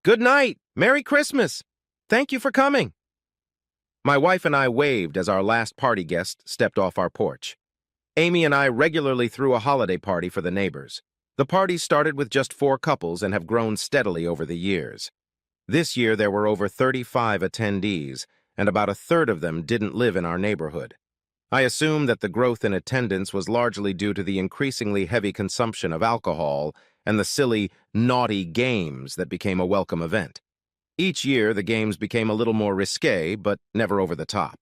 Good night. Merry Christmas. Thank you for coming. My wife and I waved as our last party guest stepped off our porch. Amy and I regularly threw a holiday party for the neighbors. The parties started with just 4 couples and have grown steadily over the years. This year there were over 35 attendees, and about a third of them didn't live in our neighborhood. I assume that the growth in attendance was largely due to the increasingly heavy consumption of alcohol and the silly, naughty games that became a welcome event. Each year, the games became a little more risque, but never over the top.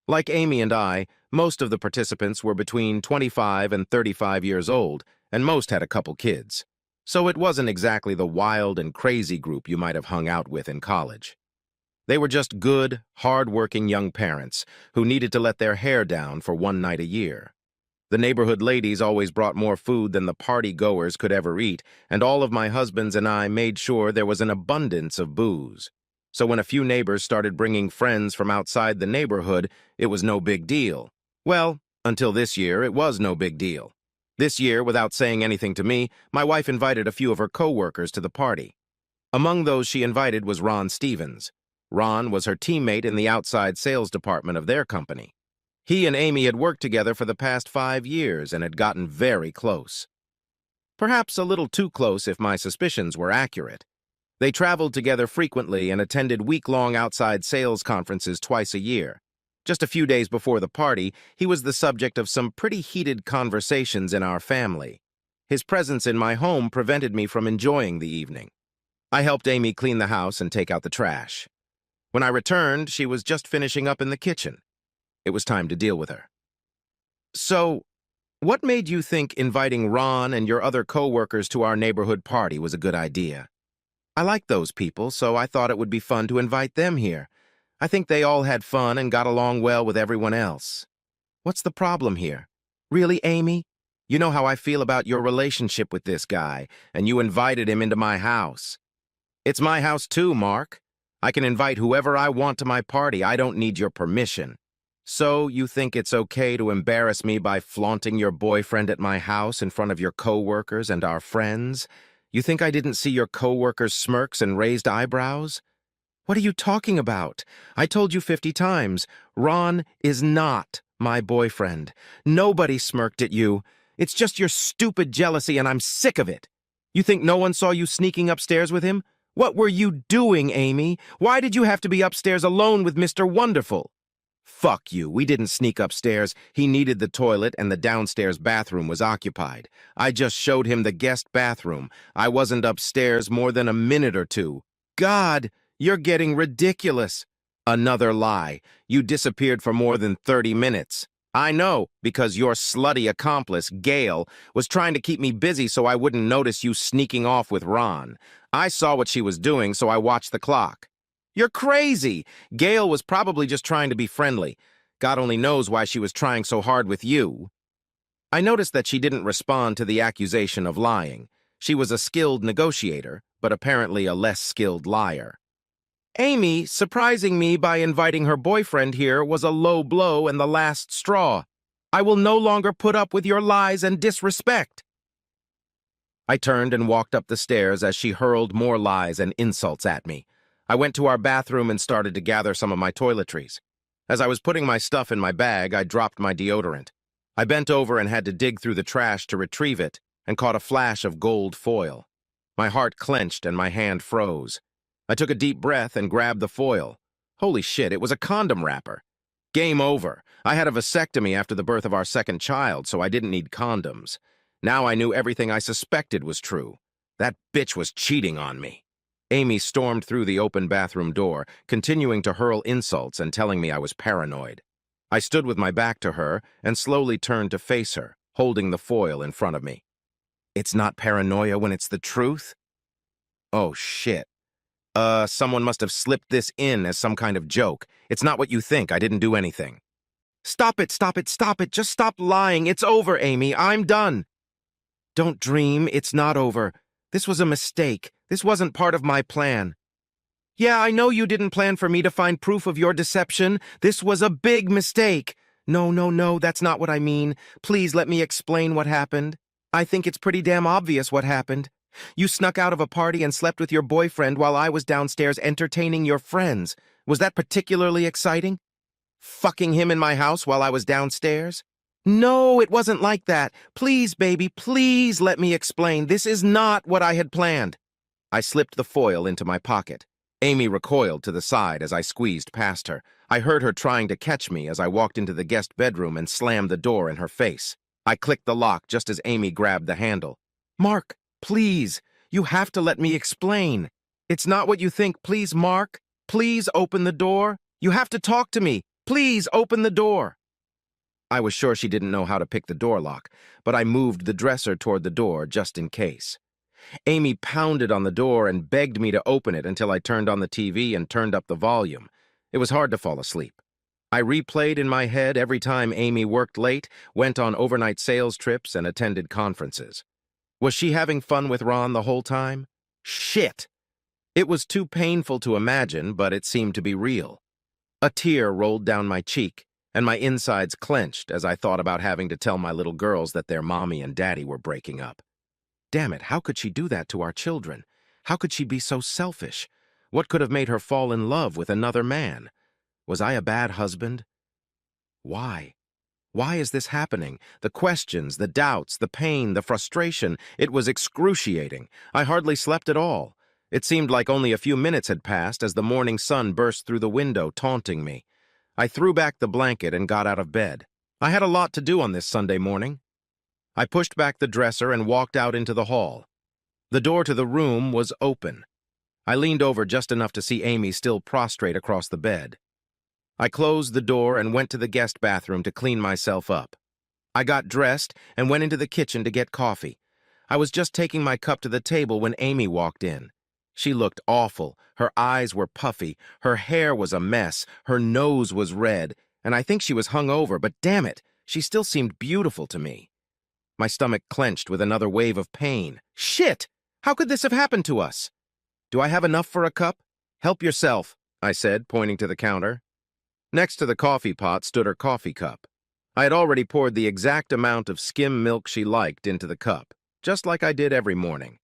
Like Amy and I, most of the participants were between 25 and 35 years old, and most had a couple kids. So it wasn't exactly the wild and crazy group you might have hung out with in college. They were just good, hard-working young parents who needed to let their hair down for one night a year. The neighborhood ladies always brought more food than the party-goers could ever eat, and all of my husbands and I made sure there was an abundance of booze. So when a few neighbors started bringing friends from outside the neighborhood, it was no big deal. Well, until this year, it was no big deal. This year, without saying anything to me, my wife invited a few of her co-workers to the party. Among those she invited was Ron Stevens. Ron was her teammate in the outside sales department of their company. He and Amy had worked together for the past 5 years and had gotten very close. Perhaps a little too close if my suspicions were accurate. They traveled together frequently and attended week-long outside sales conferences twice a year. Just a few days before the party, he was the subject of some pretty heated conversations in our family. His presence in my home prevented me from enjoying the evening. I helped Amy clean the house and take out the trash. When I returned, she was just finishing up in the kitchen. It was time to deal with her. So, what made you think inviting Ron and your other co-workers to our neighborhood party was a good idea? I like those people, so I thought it would be fun to invite them here. I think they all had fun and got along well with everyone else. What's the problem here? Really, Amy? You know how I feel about your relationship with this guy, and you invited him into my house. It's my house too, Mark. I can invite whoever I want to my party. I don't need your permission. So, you think it's okay to embarrass me by flaunting your boyfriend at my house in front of your co-workers and our friends? You think I didn't see your co-workers' smirks and raised eyebrows? What are you talking about? I told you 50 times. Ron is not my boyfriend. Nobody smirked at you. It's just your stupid jealousy, and I'm sick of it. You think no one saw you sneaking upstairs with him? What were you doing, Amy? Why did you have to be upstairs alone with Mr. Wonderful? Fuck you. We didn't sneak upstairs. He needed the toilet and the downstairs bathroom was occupied. I just showed him the guest bathroom. I wasn't upstairs more than a minute or two. God, you're getting ridiculous. Another lie. You disappeared for more than 30 minutes. I know, because your slutty accomplice, Gail, was trying to keep me busy so I wouldn't notice you sneaking off with Ron. I saw what she was doing, so I watched the clock. You're crazy! Gail was probably just trying to be friendly. God only knows why she was trying so hard with you. I noticed that she didn't respond to the accusation of lying. She was a skilled negotiator, but apparently a less skilled liar. Amy, surprising me by inviting her boyfriend here was a low blow and the last straw. I will no longer put up with your lies and disrespect. I turned and walked up the stairs as she hurled more lies and insults at me. I went to our bathroom and started to gather some of my toiletries. As I was putting my stuff in my bag, I dropped my deodorant. I bent over and had to dig through the trash to retrieve it and caught a flash of gold foil. My heart clenched and my hand froze. I took a deep breath and grabbed the foil. Holy shit, it was a condom wrapper. Game over. I had a vasectomy after the birth of our second child, so I didn't need condoms. Now I knew everything I suspected was true. That bitch was cheating on me. Amy stormed through the open bathroom door, continuing to hurl insults and telling me I was paranoid. I stood with my back to her and slowly turned to face her, holding the foil in front of me. It's not paranoia when it's the truth? Oh, shit. Someone must have slipped this in as some kind of joke. It's not what you think. I didn't do anything. Stop it, stop it, stop it. Just stop lying. It's over, Amy. I'm done. Don't dream. It's not over. This was a mistake. This wasn't part of my plan. Yeah, I know you didn't plan for me to find proof of your deception. This was a big mistake. No, that's not what I mean. Please let me explain what happened. I think it's pretty damn obvious what happened. You snuck out of a party and slept with your boyfriend while I was downstairs entertaining your friends. Was that particularly exciting? Fucking him in my house while I was downstairs? No, it wasn't like that. Please, baby, please let me explain. This is not what I had planned. I slipped the foil into my pocket. Amy recoiled to the side as I squeezed past her. I heard her trying to catch me as I walked into the guest bedroom and slammed the door in her face. I clicked the lock just as Amy grabbed the handle. Mark, please, you have to let me explain. It's not what you think. Please, Mark, please open the door. You have to talk to me. Please open the door. I was sure she didn't know how to pick the door lock, but I moved the dresser toward the door just in case. Amy pounded on the door and begged me to open it until I turned on the TV and turned up the volume. It was hard to fall asleep. I replayed in my head every time Amy worked late, went on overnight sales trips, and attended conferences. Was she having fun with Ron the whole time? Shit! It was too painful to imagine, but it seemed to be real. A tear rolled down my cheek, and my insides clenched as I thought about having to tell my little girls that their mommy and daddy were breaking up. Damn it, how could she do that to our children? How could she be so selfish? What could have made her fall in love with another man? Was I a bad husband? Why? Why is this happening? The questions, the doubts, the pain, the frustration. It was excruciating. I hardly slept at all. It seemed like only a few minutes had passed as the morning sun burst through the window, taunting me. I threw back the blanket and got out of bed. I had a lot to do on this Sunday morning. I pushed back the dresser and walked out into the hall. The door to the room was open. I leaned over just enough to see Amy still prostrate across the bed. I closed the door and went to the guest bathroom to clean myself up. I got dressed and went into the kitchen to get coffee. I was just taking my cup to the table when Amy walked in. She looked awful. Her eyes were puffy. Her hair was a mess. Her nose was red. And I think she was hungover, but damn it, she still seemed beautiful to me. My stomach clenched with another wave of pain. Shit! How could this have happened to us? Do I have enough for a cup? Help yourself, I said, pointing to the counter. Next to the coffee pot stood her coffee cup. I had already poured the exact amount of skim milk she liked into the cup, just like I did every morning.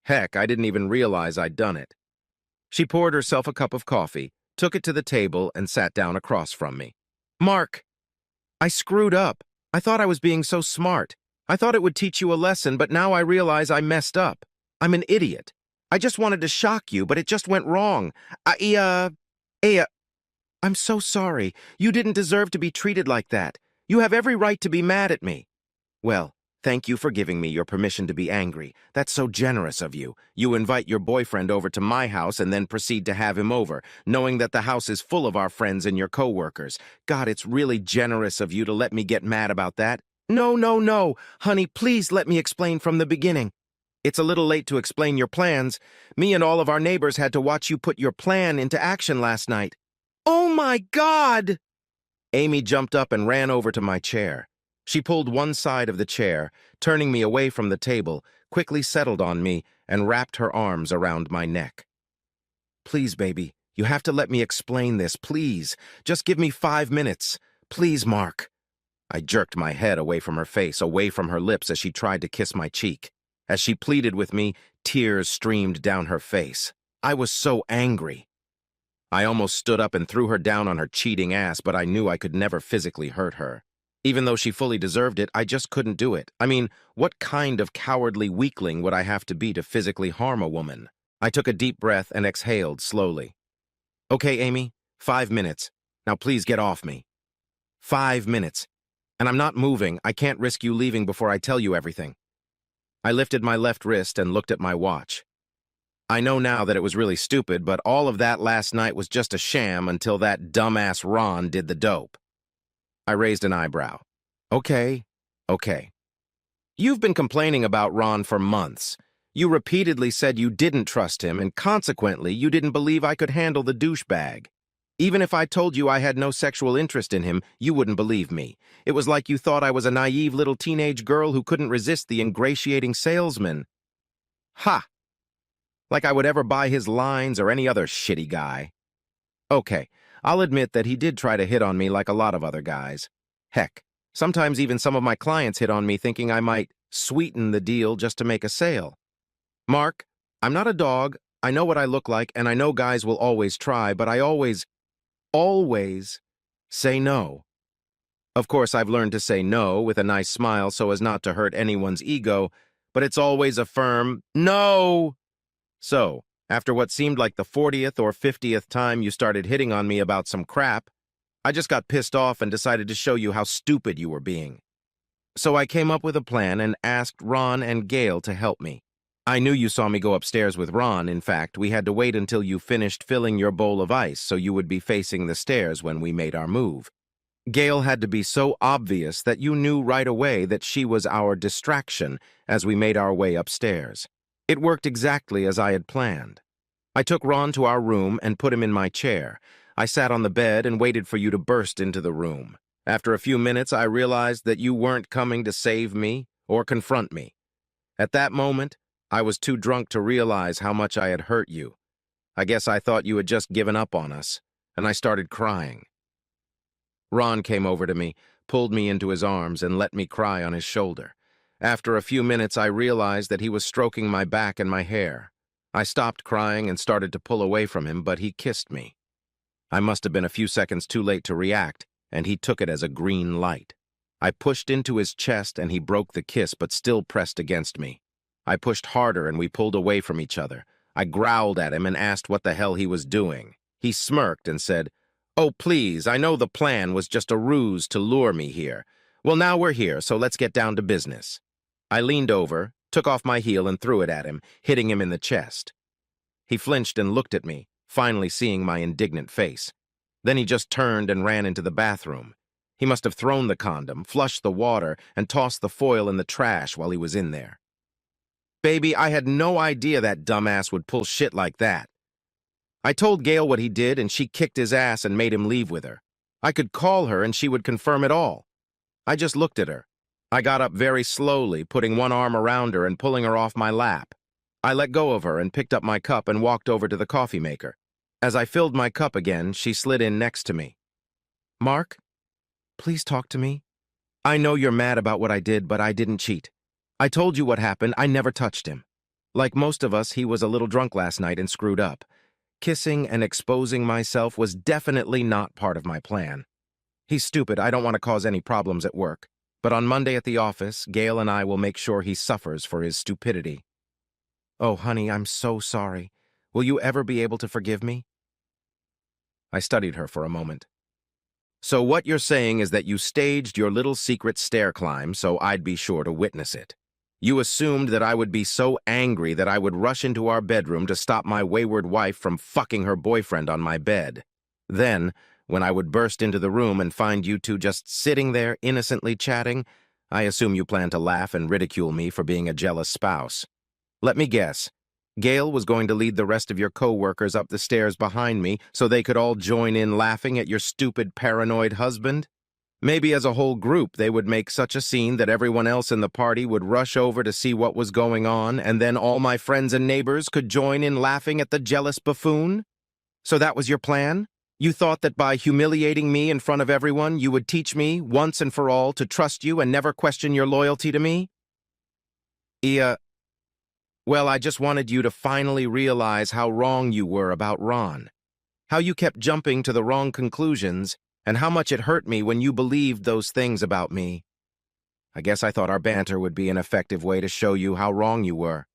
Heck, I didn't even realize I'd done it. She poured herself a cup of coffee, took it to the table, and sat down across from me. Mark, I screwed up. I thought I was being so smart. I thought it would teach you a lesson, but now I realize I messed up. I'm an idiot. I just wanted to shock you, but it just went wrong. I'm so sorry. You didn't deserve to be treated like that. You have every right to be mad at me. Well, thank you for giving me your permission to be angry. That's so generous of you. You invite your boyfriend over to my house and then proceed to have him over, knowing that the house is full of our friends and your coworkers. God, it's really generous of you to let me get mad about that. No. Honey, please let me explain from the beginning. It's a little late to explain your plans. Me and all of our neighbors had to watch you put your plan into action last night. Oh my God! Amy jumped up and ran over to my chair. She pulled one side of the chair, turning me away from the table, quickly settled on me, and wrapped her arms around my neck. Please, baby, you have to let me explain this, please. Just give me 5 minutes. Please, Mark. I jerked my head away from her face, away from her lips as she tried to kiss my cheek. As she pleaded with me, tears streamed down her face. I was so angry. I almost stood up and threw her down on her cheating ass, but I knew I could never physically hurt her. Even though she fully deserved it, I just couldn't do it. I mean, what kind of cowardly weakling would I have to be to physically harm a woman? I took a deep breath and exhaled slowly. Okay, Amy, 5 minutes. Now please get off me. 5 minutes. And I'm not moving. I can't risk you leaving before I tell you everything. I lifted my left wrist and looked at my watch. I know now that it was really stupid, but all of that last night was just a sham until that dumbass Ron did the dope. I raised an eyebrow. Okay. You've been complaining about Ron for months. You repeatedly said you didn't trust him, and consequently, you didn't believe I could handle the douchebag. Even if I told you I had no sexual interest in him, you wouldn't believe me. It was like you thought I was a naive little teenage girl who couldn't resist the ingratiating salesman. Ha! Like I would ever buy his lines or any other shitty guy. Okay, I'll admit that he did try to hit on me like a lot of other guys. Heck, sometimes even some of my clients hit on me thinking I might sweeten the deal just to make a sale. Mark, I'm not a dog. I know what I look like, and I know guys will always try, but I always say no. Of course, I've learned to say no with a nice smile so as not to hurt anyone's ego, but it's always a firm no. So, after what seemed like the 40th or 50th time you started hitting on me about some crap, I just got pissed off and decided to show you how stupid you were being. So I came up with a plan and asked Ron and Gail to help me. I knew you saw me go upstairs with Ron. In fact, we had to wait until you finished filling your bowl of ice so you would be facing the stairs when we made our move. Gail had to be so obvious that you knew right away that she was our distraction as we made our way upstairs. It worked exactly as I had planned. I took Ron to our room and put him in my chair. I sat on the bed and waited for you to burst into the room. After a few minutes, I realized that you weren't coming to save me or confront me. At that moment, I was too drunk to realize how much I had hurt you. I guess I thought you had just given up on us, and I started crying. Ron came over to me, pulled me into his arms, and let me cry on his shoulder. After a few minutes, I realized that he was stroking my back and my hair. I stopped crying and started to pull away from him, but he kissed me. I must have been a few seconds too late to react, and he took it as a green light. I pushed into his chest, and he broke the kiss but still pressed against me. I pushed harder, and we pulled away from each other. I growled at him and asked what the hell he was doing. He smirked and said, "Oh, please, I know the plan was just a ruse to lure me here. Well, now we're here, so let's get down to business." I leaned over, took off my heel and threw it at him, hitting him in the chest. He flinched and looked at me, finally seeing my indignant face. Then he just turned and ran into the bathroom. He must have thrown the condom, flushed the water, and tossed the foil in the trash while he was in there. Baby, I had no idea that dumbass would pull shit like that. I told Gail what he did, and she kicked his ass and made him leave with her. I could call her, and she would confirm it all. I just looked at her. I got up very slowly, putting one arm around her and pulling her off my lap. I let go of her and picked up my cup and walked over to the coffee maker. As I filled my cup again, she slid in next to me. "Mark, please talk to me. I know you're mad about what I did, but I didn't cheat. I told you what happened. I never touched him. Like most of us, he was a little drunk last night and screwed up. Kissing and exposing myself was definitely not part of my plan. He's stupid. I don't want to cause any problems at work. But on Monday at the office, Gail and I will make sure he suffers for his stupidity." "Oh, honey, I'm so sorry. Will you ever be able to forgive me?" I studied her for a moment. "So what you're saying is that you staged your little secret stair climb so I'd be sure to witness it. You assumed that I would be so angry that I would rush into our bedroom to stop my wayward wife from fucking her boyfriend on my bed. Then, when I would burst into the room and find you two just sitting there innocently chatting, I assume you plan to laugh and ridicule me for being a jealous spouse. Let me guess. Gail was going to lead the rest of your co-workers up the stairs behind me so they could all join in laughing at your stupid paranoid husband? Maybe as a whole group they would make such a scene that everyone else in the party would rush over to see what was going on, and then all my friends and neighbors could join in laughing at the jealous buffoon? So that was your plan? You thought that by humiliating me in front of everyone, you would teach me, once and for all, to trust you and never question your loyalty to me? Well, I just wanted you to finally realize how wrong you were about Ron. How you kept jumping to the wrong conclusions, and how much it hurt me when you believed those things about me. I guess I thought our banter would be an effective way to show you how wrong you were.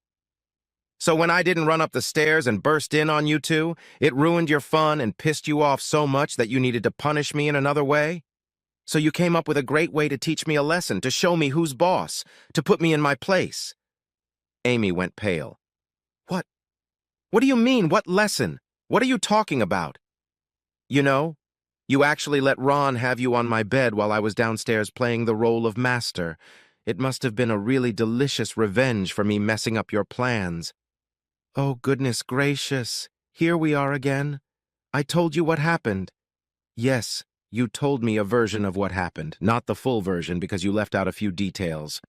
So when I didn't run up the stairs and burst in on you two, it ruined your fun and pissed you off so much that you needed to punish me in another way? So you came up with a great way to teach me a lesson, to show me who's boss, to put me in my place." Amy went pale. What? What do you mean, what lesson? What are you talking about?" "You know, you actually let Ron have you on my bed while I was downstairs playing the role of master. It must have been a really delicious revenge for me messing up your plans." "Oh, goodness gracious. Here we are again. I told you what happened." "Yes, you told me a version of what happened, not the full version because you left out a few details.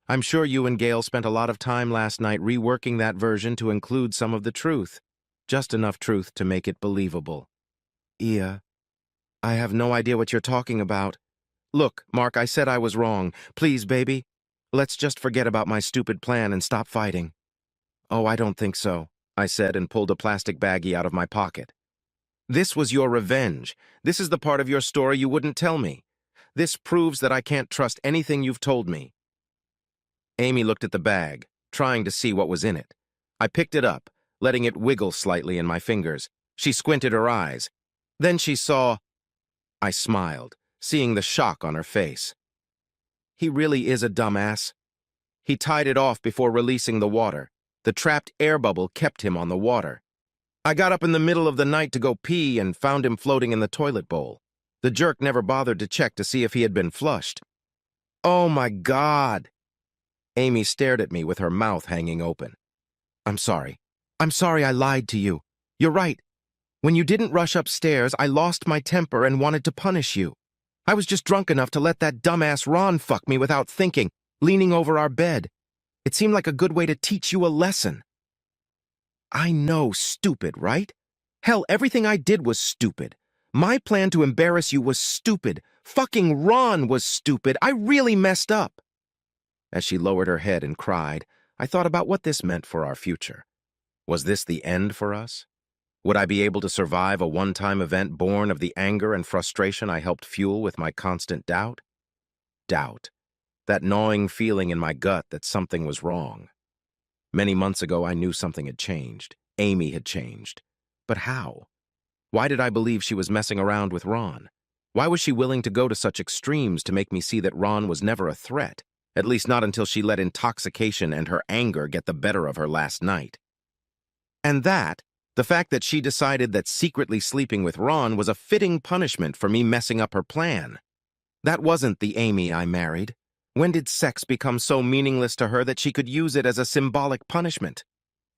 I'm sure you and Gail spent a lot of time last night reworking that version to include some of the truth. Just enough truth to make it believable." "Ia, I have no idea what you're talking about. Look, Mark, I said I was wrong. Please, baby, let's just forget about my stupid plan and stop fighting." Oh, I don't think so, I said and pulled a plastic baggie out of my pocket. This was your revenge. This is the part of your story you wouldn't tell me. This proves that I can't trust anything you've told me. Amy looked at the bag, trying to see what was in it. I picked it up, letting it wiggle slightly in my fingers. She squinted her eyes. Then she saw... I smiled, seeing the shock on her face. He really is a dumbass. He tied it off before releasing the water. The trapped air bubble kept him on the water. I got up in the middle of the night to go pee and found him floating in the toilet bowl. The jerk never bothered to check to see if he had been flushed. Oh my God! Amy stared at me with her mouth hanging open. I'm sorry. I'm sorry I lied to you. You're right. When you didn't rush upstairs, I lost my temper and wanted to punish you. I was just drunk enough to let that dumbass Ron fuck me without thinking, leaning over our bed. It seemed like a good way to teach you a lesson. I know, stupid, right? Hell, everything I did was stupid. My plan to embarrass you was stupid. Fucking Ron was stupid. I really messed up. As she lowered her head and cried, I thought about what this meant for our future. Was this the end for us? Would I be able to survive a one-time event born of the anger and frustration I helped fuel with my constant doubt? Doubt. That gnawing feeling in my gut that something was wrong. Many months ago, I knew something had changed. Amy had changed. But how? Why did I believe she was messing around with Ron? Why was she willing to go to such extremes to make me see that Ron was never a threat? At least not until she let intoxication and her anger get the better of her last night. And the fact that she decided that secretly sleeping with Ron was a fitting punishment for me messing up her plan. That wasn't the Amy I married. When did sex become so meaningless to her that she could use it as a symbolic punishment?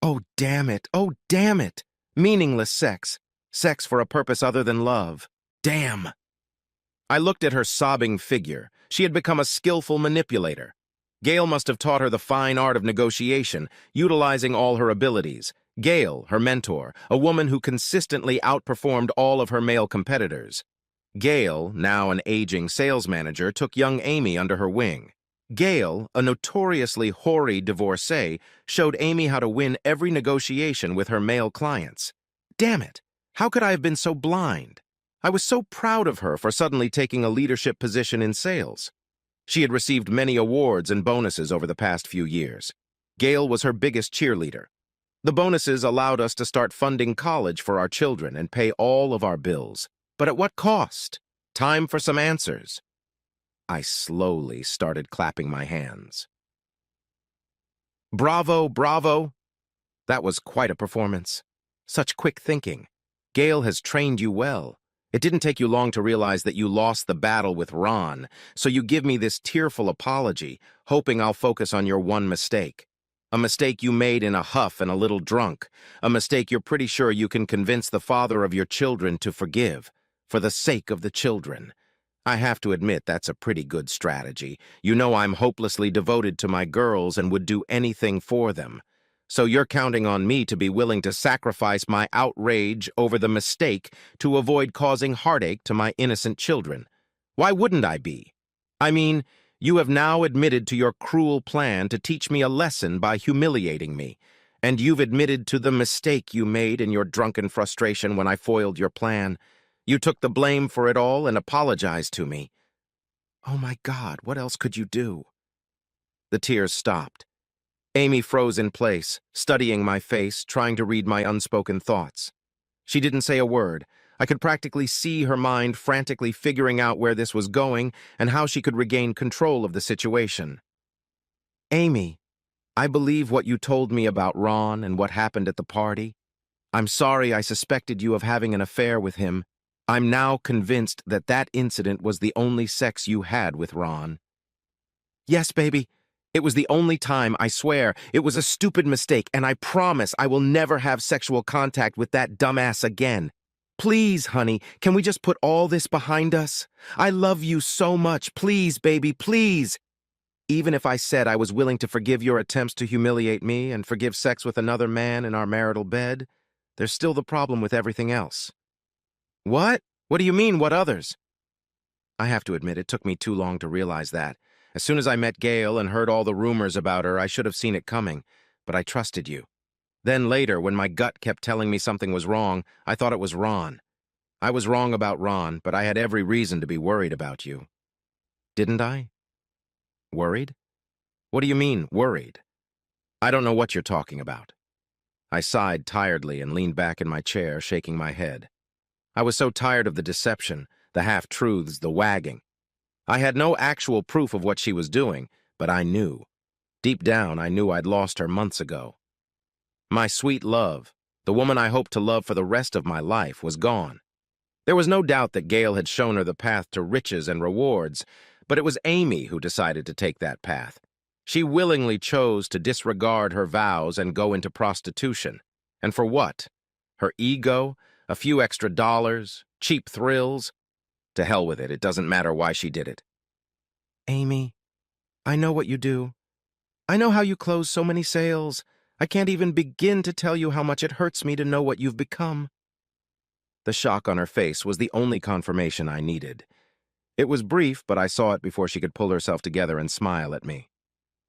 Oh, damn it. Oh, damn it. Meaningless sex. Sex for a purpose other than love. Damn. I looked at her sobbing figure. She had become a skillful manipulator. Gail must have taught her the fine art of negotiation, utilizing all her abilities. Gail, her mentor, a woman who consistently outperformed all of her male competitors. Gail, now an aging sales manager, took young Amy under her wing. Gail, a notoriously hoary divorcee, showed Amy how to win every negotiation with her male clients. Damn it! How could I have been so blind? I was so proud of her for suddenly taking a leadership position in sales. She had received many awards and bonuses over the past few years. Gail was her biggest cheerleader. The bonuses allowed us to start funding college for our children and pay all of our bills. But at what cost? Time for some answers. I slowly started clapping my hands. Bravo, bravo! That was quite a performance. Such quick thinking. Gail has trained you well. It didn't take you long to realize that you lost the battle with Ron, so you give me this tearful apology, hoping I'll focus on your one mistake. A mistake you made in a huff and a little drunk. A mistake you're pretty sure you can convince the father of your children to forgive, for the sake of the children. I have to admit that's a pretty good strategy. You know I'm hopelessly devoted to my girls and would do anything for them. So you're counting on me to be willing to sacrifice my outrage over the mistake to avoid causing heartache to my innocent children. Why wouldn't I be? I mean, you have now admitted to your cruel plan to teach me a lesson by humiliating me, and you've admitted to the mistake you made in your drunken frustration when I foiled your plan. You took the blame for it all and apologized to me. Oh my God, what else could you do? The tears stopped. Amy froze in place, studying my face, trying to read my unspoken thoughts. She didn't say a word. I could practically see her mind frantically figuring out where this was going and how she could regain control of the situation. Amy, I believe what you told me about Ron and what happened at the party. I'm sorry I suspected you of having an affair with him. I'm now convinced that that incident was the only sex you had with Ron. Yes, baby. It was the only time, I swear. It was a stupid mistake, and I promise I will never have sexual contact with that dumbass again. Please, honey, can we just put all this behind us? I love you so much. Please, baby, please. Even if I said I was willing to forgive your attempts to humiliate me and forgive sex with another man in our marital bed, there's still the problem with everything else. What? What do you mean, what others? I have to admit, it took me too long to realize that. As soon as I met Gail and heard all the rumors about her, I should have seen it coming, but I trusted you. Then later, when my gut kept telling me something was wrong, I thought it was Ron. I was wrong about Ron, but I had every reason to be worried about you. Didn't I? Worried? What do you mean, worried? I don't know what you're talking about. I sighed tiredly and leaned back in my chair, shaking my head. I was so tired of the deception, the half-truths, the wagging. I had no actual proof of what she was doing, but I knew. Deep down, I knew I'd lost her months ago. My sweet love, the woman I hoped to love for the rest of my life, was gone. There was no doubt that Gail had shown her the path to riches and rewards, but it was Amy who decided to take that path. She willingly chose to disregard her vows and go into prostitution. And for what? Her ego? A few extra dollars? Cheap thrills? To hell with it, it doesn't matter why she did it. Amy, I know what you do. I know how you close so many sales. I can't even begin to tell you how much it hurts me to know what you've become. The shock on her face was the only confirmation I needed. It was brief, but I saw it before she could pull herself together and smile at me.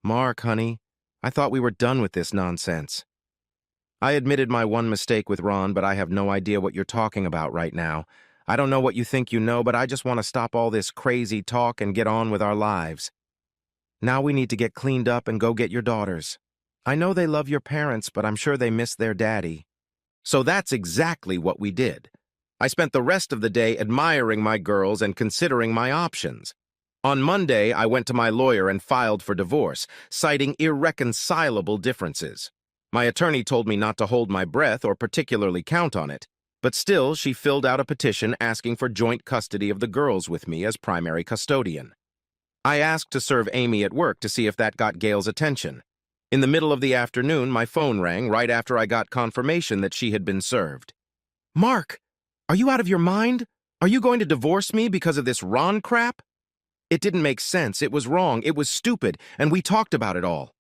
Mark, honey, I thought we were done with this nonsense. I admitted my one mistake with Ron, but I have no idea what you're talking about right now. I don't know what you think you know, but I just want to stop all this crazy talk and get on with our lives. Now we need to get cleaned up and go get your daughters. I know they love your parents, but I'm sure they miss their daddy. So that's exactly what we did. I spent the rest of the day admiring my girls and considering my options. On Monday, I went to my lawyer and filed for divorce, citing irreconcilable differences. My attorney told me not to hold my breath or particularly count on it, but still she filled out a petition asking for joint custody of the girls with me as primary custodian. I asked to serve Amy at work to see if that got Gail's attention. In the middle of the afternoon, my phone rang right after I got confirmation that she had been served. Mark, are you out of your mind? Are you going to divorce me because of this Ron crap? It didn't make sense, it was wrong, it was stupid, and we talked about it all.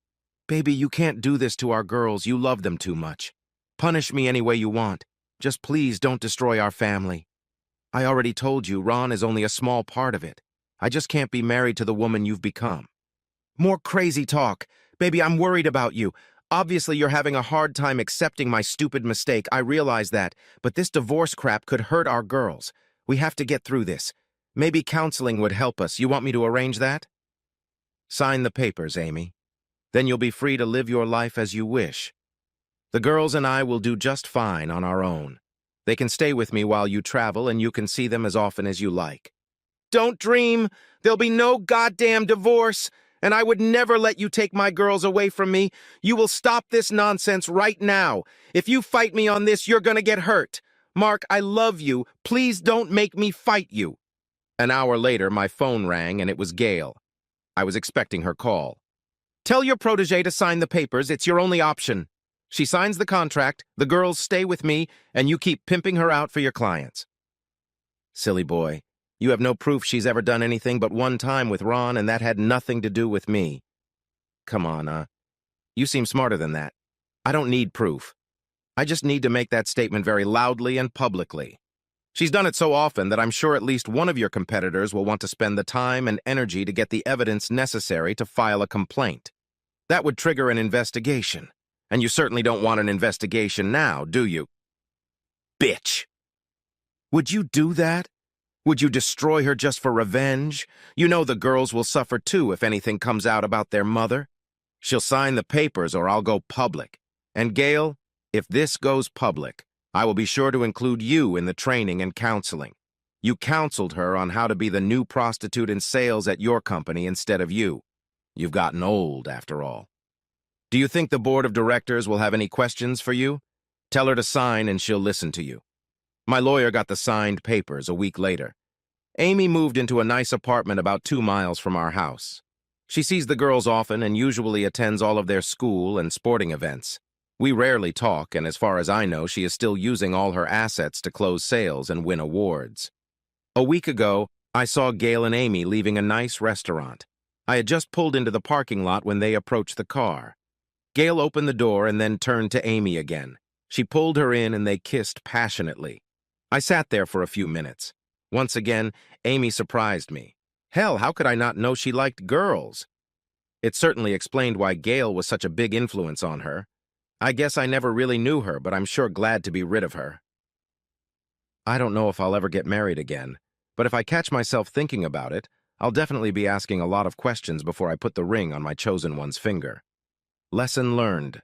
Baby, you can't do this to our girls, you love them too much. Punish me any way you want. Just please don't destroy our family. I already told you, Ron is only a small part of it. I just can't be married to the woman you've become. More crazy talk. Baby, I'm worried about you. Obviously, you're having a hard time accepting my stupid mistake, I realize that, but this divorce crap could hurt our girls. We have to get through this. Maybe counseling would help us. You want me to arrange that? Sign the papers, Amy. Then you'll be free to live your life as you wish. The girls and I will do just fine on our own. They can stay with me while you travel, and you can see them as often as you like. Don't dream! There'll be no goddamn divorce! And I would never let you take my girls away from me. You will stop this nonsense right now. If you fight me on this, you're gonna get hurt. Mark, I love you. Please don't make me fight you. An hour later, my phone rang, and it was Gail. I was expecting her call. Tell your protege to sign the papers. It's your only option. She signs the contract, the girls stay with me, and you keep pimping her out for your clients. Silly boy. You have no proof she's ever done anything but one time with Ron, and that had nothing to do with me. Come on, you seem smarter than that. I don't need proof. I just need to make that statement very loudly and publicly. She's done it so often that I'm sure at least one of your competitors will want to spend the time and energy to get the evidence necessary to file a complaint. That would trigger an investigation. And you certainly don't want an investigation now, do you? Bitch! Would you do that? Would you destroy her just for revenge? You know the girls will suffer too if anything comes out about their mother. She'll sign the papers or I'll go public. And Gail, if this goes public, I will be sure to include you in the training and counseling. You counseled her on how to be the new prostitute in sales at your company instead of you. You've gotten old, after all. Do you think the board of directors will have any questions for you? Tell her to sign and she'll listen to you. My lawyer got the signed papers a week later. Amy moved into a nice apartment about 2 miles from our house. She sees the girls often and usually attends all of their school and sporting events. We rarely talk, and as far as I know, she is still using all her assets to close sales and win awards. A week ago, I saw Gail and Amy leaving a nice restaurant. I had just pulled into the parking lot when they approached the car. Gail opened the door and then turned to Amy again. She pulled her in and they kissed passionately. I sat there for a few minutes. Once again, Amy surprised me. Hell, how could I not know she liked girls? It certainly explained why Gail was such a big influence on her. I guess I never really knew her, but I'm sure glad to be rid of her. I don't know if I'll ever get married again, but if I catch myself thinking about it, I'll definitely be asking a lot of questions before I put the ring on my chosen one's finger. Lesson learned.